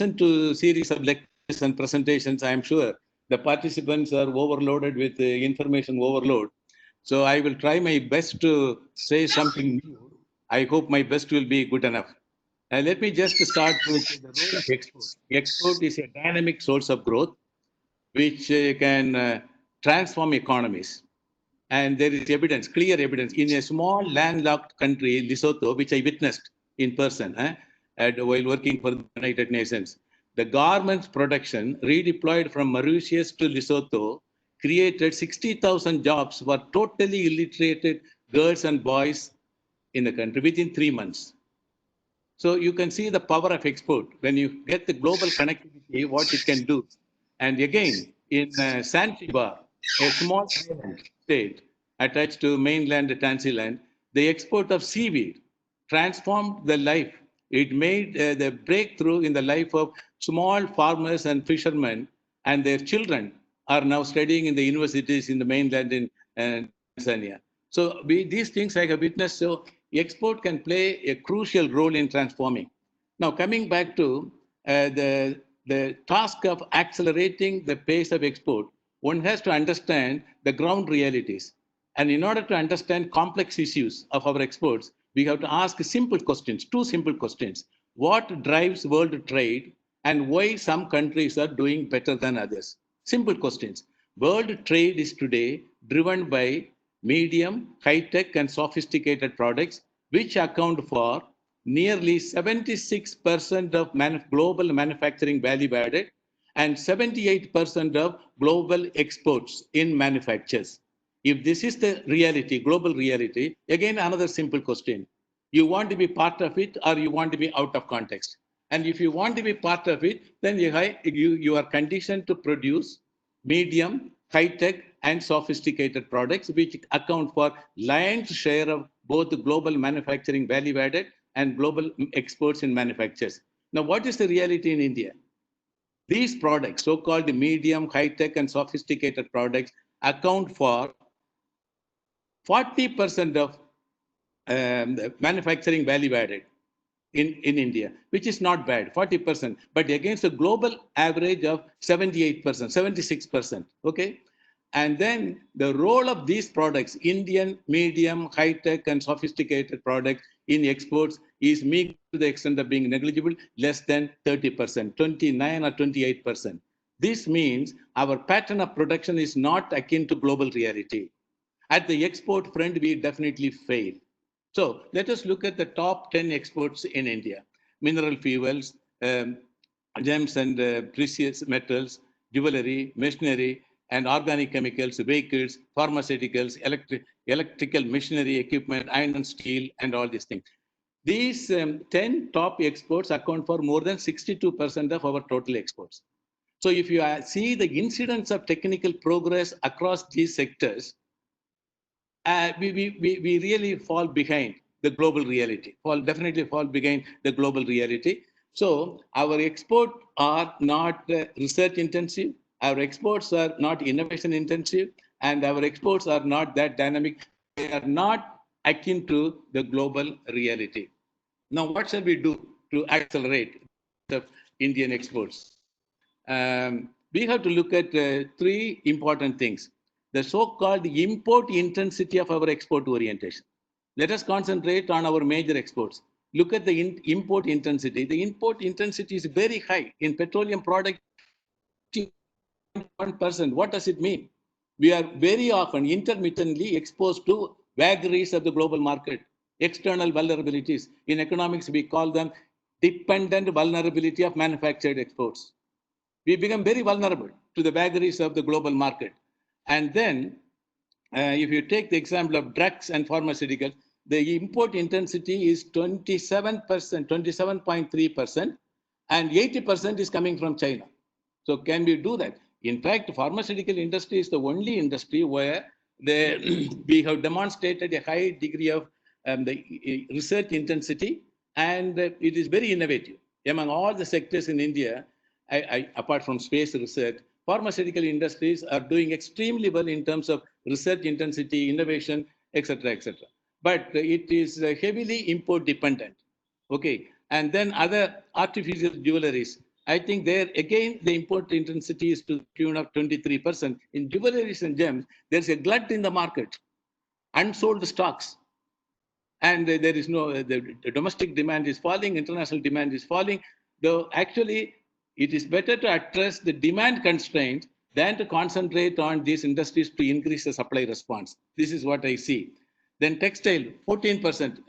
to series of lectures and presentations, I am sure the participants are overloaded with information overload. So I will try my best to say something new. I hope my best will be good enough. Let me just start with the role of export. Export is a dynamic source of growth which can transform economies. And there is evidence, clear evidence, in a small landlocked country, Lesotho, which I witnessed in person while working for the United Nations. The garments production redeployed from Mauritius to Lesotho created 60,000 jobs for totally illiterate girls and boys in the country within 3 months. So you can see the power of export when you get the global connectivity, what it can do. And again, in Zanzibar, a small island state attached to mainland Tanzania, the export of seaweed transformed the life. It made the breakthrough in the life of small farmers and fishermen, and their children are now studying in the universities in the mainland in Tanzania. So these things I have witnessed. So export can play a crucial role in transforming. Now, coming back to the task of accelerating the pace of export, one has to understand the ground realities. And in order to understand complex issues of our exports, we have to ask simple questions, two simple questions. What drives world trade and why some countries are doing better than others? Simple questions. World trade is today driven by medium, high-tech, and sophisticated products, which account for nearly 76% of global manufacturing value added and 78% of global exports in manufactures. If this is the reality, global reality, again, another simple question. You want to be part of it or you want to be out of context? And if you want to be part of it, then you are conditioned to produce medium, high-tech, and sophisticated products, which account for lion's share of both the global manufacturing value added and global exports in manufactures. Now, what is the reality in India? These products, so-called medium, high-tech, and sophisticated products, account for 40% of the manufacturing value added in India, which is not bad, 40%, but against a global average of 78%, 76%, okay? And then the role of these products, Indian, medium, high-tech, and sophisticated products in exports is meager to the extent of being negligible, less than 30%, 29 or 28%. This means our pattern of production is not akin to global reality. At the export front, we definitely fail. So let us look at the top 10 exports in India. Mineral fuels, gems and precious metals, jewelry, machinery, and organic chemicals, vehicles, pharmaceuticals, electrical machinery, equipment, iron and steel, and all these things. These 10 top exports account for more than 62% of our total exports. So if you see the incidence of technical progress across these sectors, we really fall behind the global reality, definitely fall behind the global reality. So our exports are not research intensive, our exports are not innovation intensive, and our exports are not that dynamic. They are not akin to the global reality. Now, what shall we do to accelerate the Indian exports? We have to look at three important things. The so-called import intensity of our export orientation. Let us concentrate on our major exports. Look at the import intensity. The import intensity is very high. In petroleum products, 1%. What does it mean? We are very often intermittently exposed to vagaries of the global market, external vulnerabilities. In economics, we call them dependent vulnerability of manufactured exports. We become very vulnerable to the vagaries of the global market. And then, if you take the example of drugs and pharmaceuticals, the import intensity is 27%, 27.3%, and 80% is coming from China. So can we do that? In fact, pharmaceutical industry is the only industry where we have demonstrated a high degree of the research intensity, and it is very innovative. Among all the sectors in India, apart from space research, pharmaceutical industries are doing extremely well in terms of research intensity, innovation, etc., etc. But it is heavily import dependent. Okay, and then other artificial jewelries. I think there again the import intensity is to the tune of 23%. In jewelries and gems, there's a glut in the market, unsold stocks, and there is no the domestic demand is falling, international demand is falling. Though actually, it is better to address the demand constraint than to concentrate on these industries to increase the supply response. This is what I see. Then textile 14%,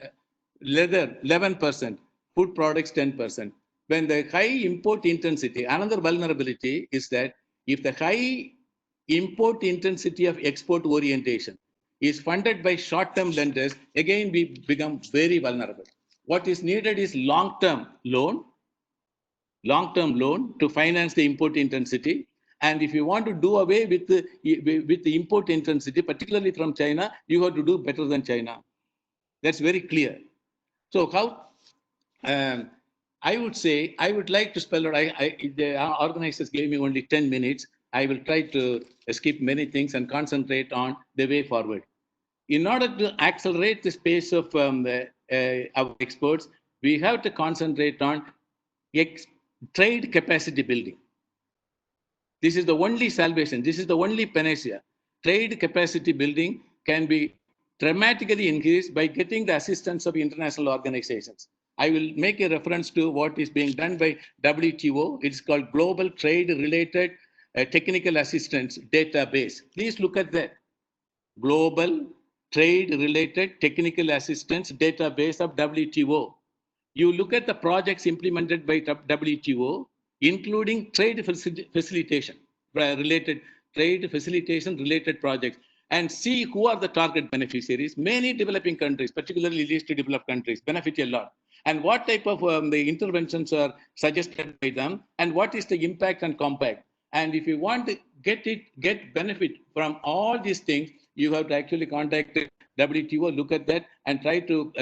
leather 11%, food products 10%. When the high import intensity, another vulnerability is that if the high import intensity of export orientation is funded by short-term lenders, again we become very vulnerable. What is needed is long-term loan to finance the import intensity. And if you want to do away with the import intensity, particularly from China, you have to do better than China. That's very clear. So how, I would say, I would like to spell out, the organizers gave me only 10 minutes. I will try to skip many things and concentrate on the way forward. In order to accelerate the pace of our exports, we have to concentrate on trade capacity building. This is the only salvation. This is the only panacea. Trade capacity building can be dramatically increased by getting the assistance of international organizations. I will make a reference to what is being done by WTO. It's called Global Trade Related Technical Assistance Database. Please look at that. Global Trade Related Technical Assistance Database of WTO. You look at the projects implemented by WTO, including trade facilitation related projects, and see who are the target beneficiaries. Many developing countries, particularly least developed countries, benefit a lot. And what type of the interventions are suggested by them, and what is the impact and compact. And if you want to get benefit from all these things, you have to actually contact WTO, look at that, and try to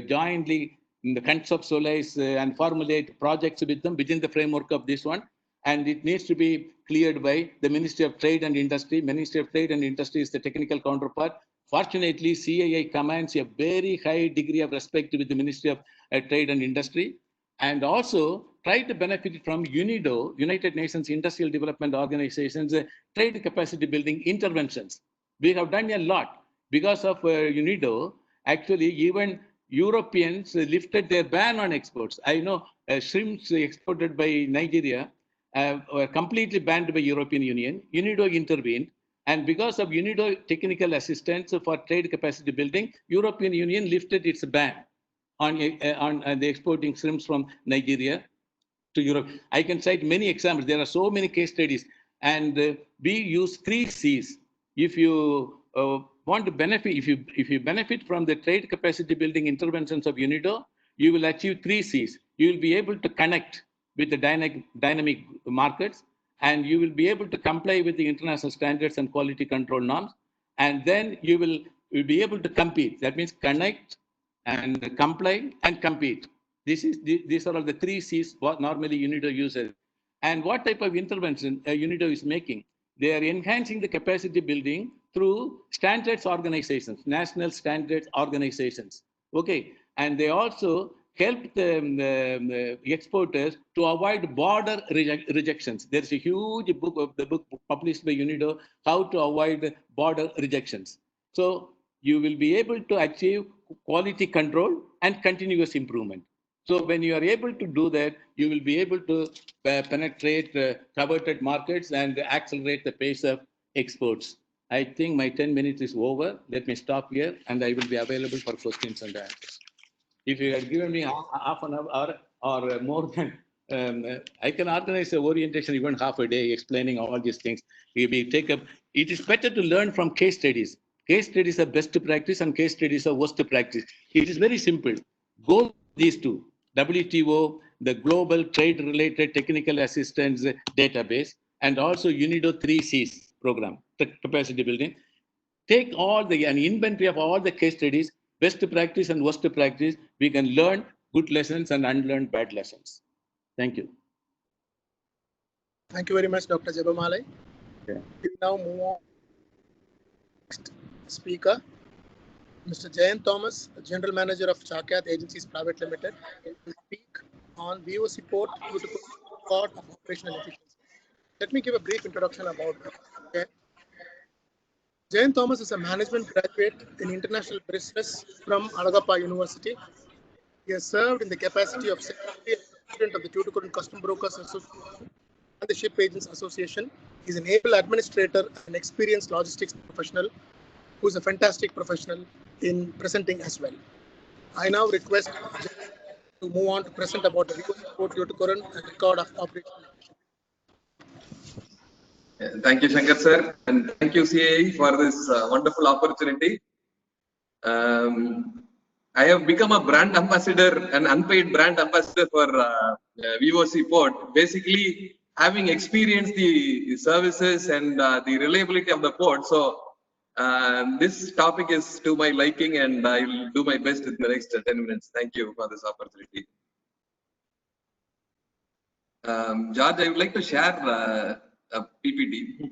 jointly conceptualize and formulate projects with them within the framework of this one. And it needs to be cleared by the Ministry of Trade and Industry. Ministry of Trade and Industry is the technical counterpart. Fortunately, CII commands a very high degree of respect with the Ministry of Trade and Industry, and also try to benefit from UNIDO, United Nations Industrial Development Organization's trade capacity building interventions. We have done a lot. Because of UNIDO, actually, even Europeans lifted their ban on exports. I know shrimps exported by Nigeria were completely banned by European Union. UNIDO intervened. And because of UNIDO technical assistance for trade capacity building, European Union lifted its ban on the exporting shrimps from Nigeria to Europe. I can cite many examples. There are so many case studies. And we use 3 C's. If you want to benefit, if you benefit from the trade capacity building interventions of UNIDO, you will achieve 3 C's. You will be able to connect with the dynamic markets, and you will be able to comply with the international standards and quality control norms, and then you will be able to compete. That means connect and comply and compete. These are all the 3 C's what normally UNIDO uses. And what type of intervention UNIDO is making? They are enhancing the capacity building through standards organizations, national standards organizations. Okay, and they also help the exporters to avoid border rejections. There's a huge book published by UNIDO, How to Avoid Border Rejections. So you will be able to achieve quality control and continuous improvement. So when you are able to do that, you will be able to penetrate coveted markets and accelerate the pace of exports. I think my 10 minutes is over. Let me stop here, and I will be available for questions and answers. If you had given me half an hour or more than, I can organize an orientation even half a day explaining all these things. It is better to learn from case studies. Case studies are best practice and case studies are worst practice. It is very simple. Go these two, WTO, the Global Trade Related Technical Assistance Database, and also UNIDO 3 C's program, capacity building. Take an inventory of all the case studies, best practice and worst practice. We can learn good lessons and unlearn bad lessons. Thank you. Thank you very much, Dr. Jebamalai. Yeah. We now move on to the next speaker, Mr. Jayant Thomas, General Manager of Chakyat Agencies Private Limited, will speak on VOC port due to record of operational efficiency. Let me give a brief introduction about Jayan. Jayan Thomas is a management graduate in international business from Alagappa University. He has served in the capacity of Secretary and President of the Tuticorin Custom Brokers Association and the Ship Agents Association. He is an able administrator and experienced logistics professional who is a fantastic professional in presenting as well. I now request to move on to present about the VOC Port Tuticorin and record of operational efficiency. Thank you, Shankar sir, and thank you, CAE, for this wonderful opportunity. I have become a brand ambassador, an unpaid brand ambassador for VOC Port. Basically, having experienced the services and the reliability of the port, so this topic is to my liking, and I will do my best in the next 10 minutes. Thank you for this opportunity. George, I would like to share a PPT.